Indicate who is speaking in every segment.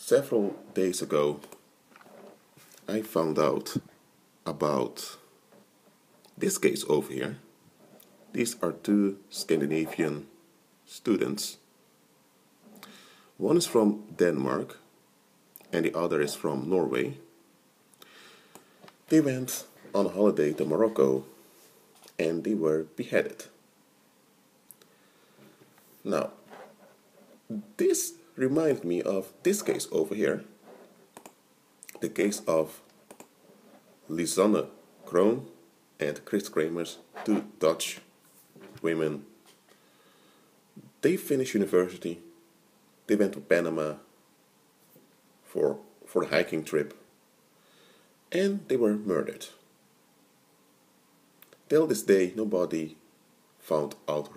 Speaker 1: Several days ago, I found out about this case over here. These are two Scandinavian students. One is from Denmark and the other is from Norway. They went on a holiday to Morocco and they were beheaded. Now, this reminds me of this case over here, the case of Lisanne Kroon and Chris Kramers, two Dutch women. They finished university, they went to Panama for a hiking trip, and they were murdered. Till this day, nobody found out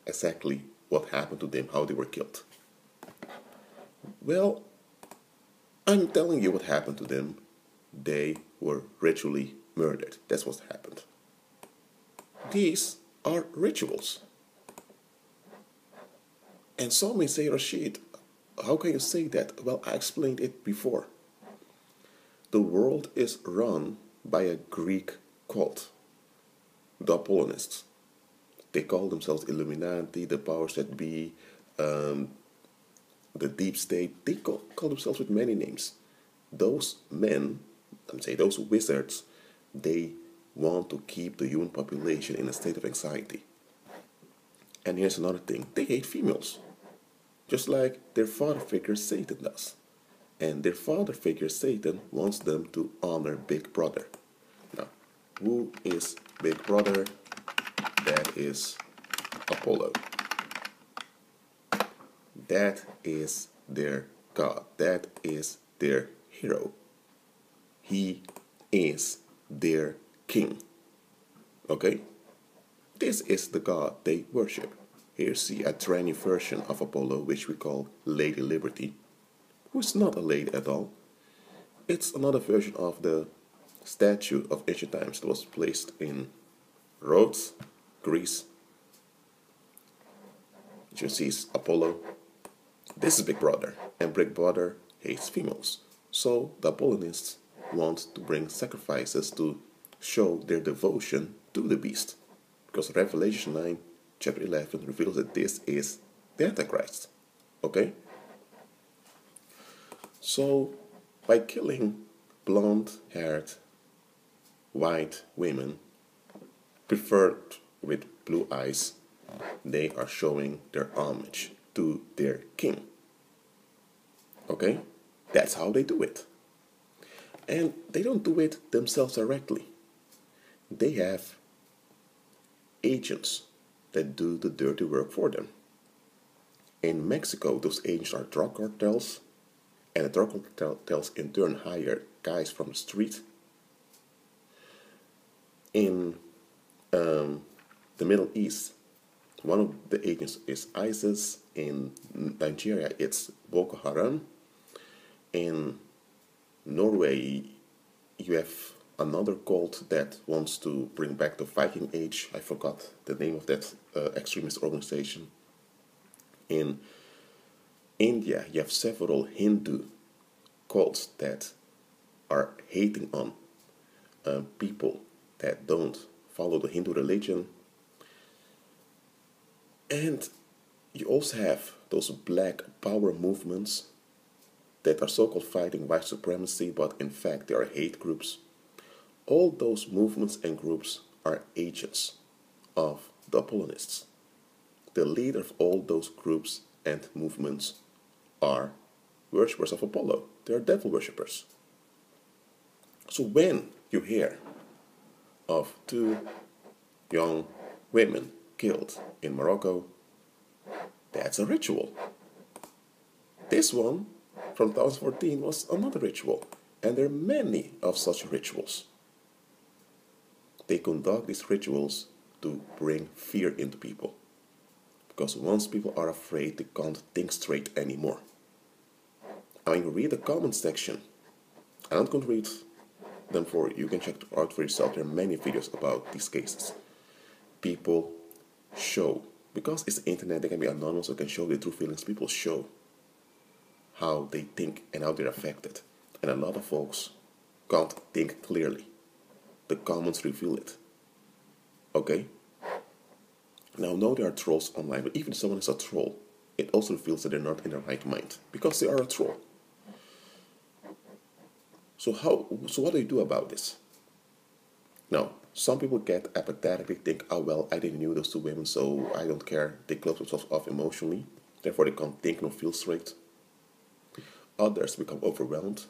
Speaker 1: exactly what happened to them, how they were killed. Well, I'm telling you what happened to them. They were ritually murdered. That's what happened. These are rituals. And some may say, Rashid, how can you say that? Well, I explained it before. The world is run by a Greek cult, the Apollonists. They call themselves Illuminati, the powers that be, the deep state. They call themselves with many names. Those men, those wizards, they want to keep the human population in a state of anxiety. And here's another thing. They hate females. Just like their father figure Satan does. And their father figure Satan wants them to honor Big Brother. Now, who is Big Brother? That is Apollo. That is their god. That is their hero. He is their king. Okay? This is the god they worship. Here see a tranny version of Apollo, which we call Lady Liberty, who is not a lady at all. It's another version of the statue of ancient times that was placed in Rhodes, Greece. As you see, is Apollo. This is Big Brother, and Big Brother hates females. So the Apollonists want to bring sacrifices to show their devotion to the beast. Because Revelation 9, chapter 11 reveals that this is the Antichrist. Okay? So, by killing blonde-haired, white women, preferred with blue eyes, they are showing their homage to their king. Okay? That's how they do it. And they don't do it themselves directly. They have agents that do the dirty work for them. In Mexico, those agents are drug cartels, and the drug cartels in turn hire guys from the street. In the Middle East, one of the agents is ISIS. In Nigeria, it's Boko Haram. In Norway, you have another cult that wants to bring back the Viking Age. I forgot the name of that extremist organization. In India, you have several Hindu cults that are hating on people that don't follow the Hindu religion. And you also have those black power movements that are so-called fighting white supremacy, but in fact they are hate groups. All those movements and groups are agents of the Apollonists. The leader of all those groups and movements are worshippers of Apollo. They are devil worshippers. So when you hear of two young women killed in Morocco, that's a ritual. This one from 2014 was another ritual, and there are many of such rituals. They conduct these rituals to bring fear into people. Because once people are afraid, they can't think straight anymore. I mean, read the comment section. I'm not going to read them for you. You can check it out for yourself. There are many videos about these cases. People show, because it's the internet, they can be anonymous, so they can show their true feelings. People show how they think and how they're affected. And a lot of folks can't think clearly. The comments reveal it. Okay? Now, no, there are trolls online, but even if someone is a troll, it also reveals that they're not in their right mind because they are a troll. So what do you do about this? Now, some people get apathetic. They think, oh well, I didn't know those two women, so I don't care. They close themselves off emotionally. Therefore, they can't think nor feel straight. Others become overwhelmed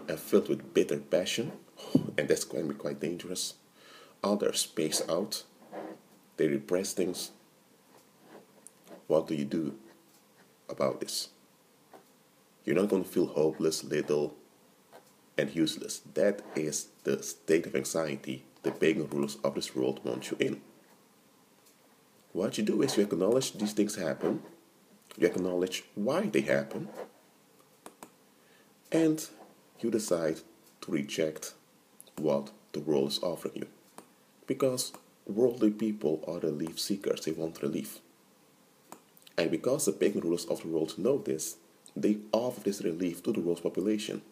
Speaker 1: and filled with bitter passion, and that's going to be quite dangerous. Others space out. They repress things. What do you do about this? You're not going to feel hopeless, little, and useless. That is the state of anxiety the pagan rulers of this world want you in. What you do is you acknowledge these things happen, you acknowledge why they happen, and you decide to reject what the world is offering you. Because worldly people are relief seekers, they want relief. And because the pagan rulers of the world know this, they offer this relief to the world's population.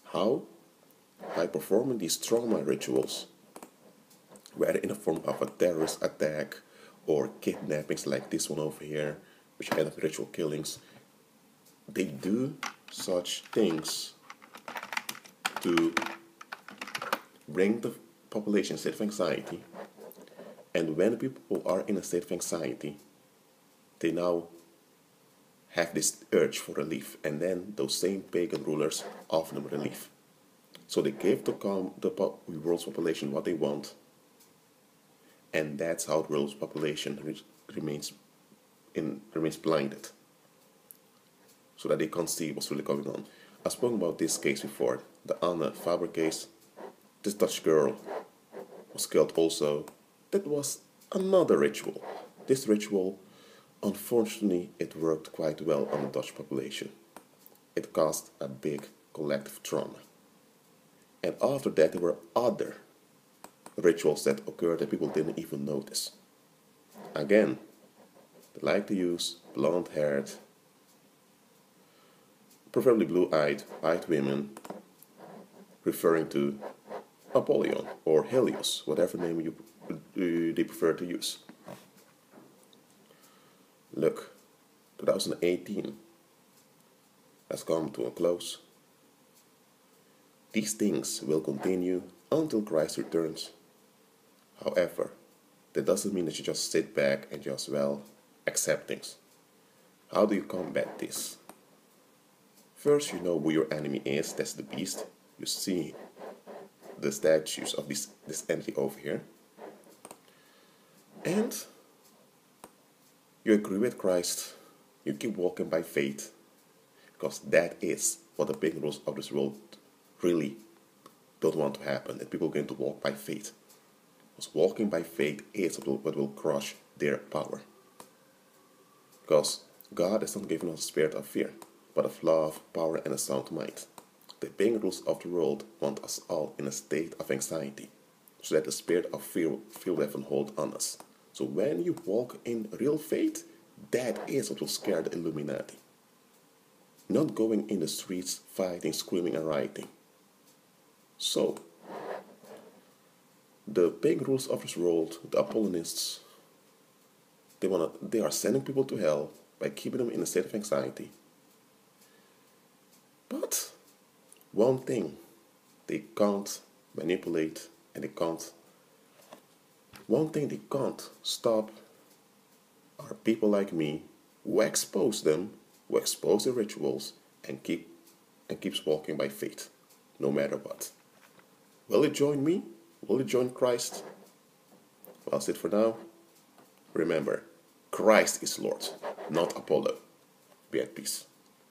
Speaker 1: How? By performing these trauma rituals, whether in the form of a terrorist attack or kidnappings like this one over here, which end up in ritual killings. They do such things to bring the population in a state of anxiety. And when people are in a state of anxiety, they now have this urge for relief, and then those same pagan rulers offer them relief. So they give the world's population what they want, and that's how the world's population remains blinded, so that they can't see what's really going on. I've spoken about this case before, the Anne Faber case. This Dutch girl was killed also. That was another ritual. This ritual, unfortunately, it worked quite well on the Dutch population. It caused a big collective trauma. And after that, there were other rituals that occurred that people didn't even notice. Again, they like to use blonde-haired, preferably blue-eyed, white women, referring to Apollyon or Helios, whatever name they prefer to use. Look, 2018 has come to a close. These things will continue until Christ returns. However, that doesn't mean that you just sit back and just, accept things. How do you combat this? First, you know who your enemy is, that's the beast. You see the statues of this entity over here. And you agree with Christ. You keep walking by faith. Because that is what the big rules of this world really don't want to happen. That people are going to walk by faith. Because walking by faith is what will crush their power. Because God has not given us a spirit of fear, but of love, power, and a sound mind. The pagan rulers of the world want us all in a state of anxiety, so that the spirit of fear will have a hold on us. So when you walk in real faith, that is what will scare the Illuminati. Not going in the streets, fighting, screaming, and rioting. So, the pagan rulers of this world, the Apollonists, they are sending people to hell by keeping them in a state of anxiety. But one thing they can't manipulate, and one thing they can't stop are people like me who expose them, who expose the rituals, and keeps walking by faith, no matter what. Will you join me? Will you join Christ? Well, that's it for now. Remember, Christ is Lord, not Apollo. Be at peace.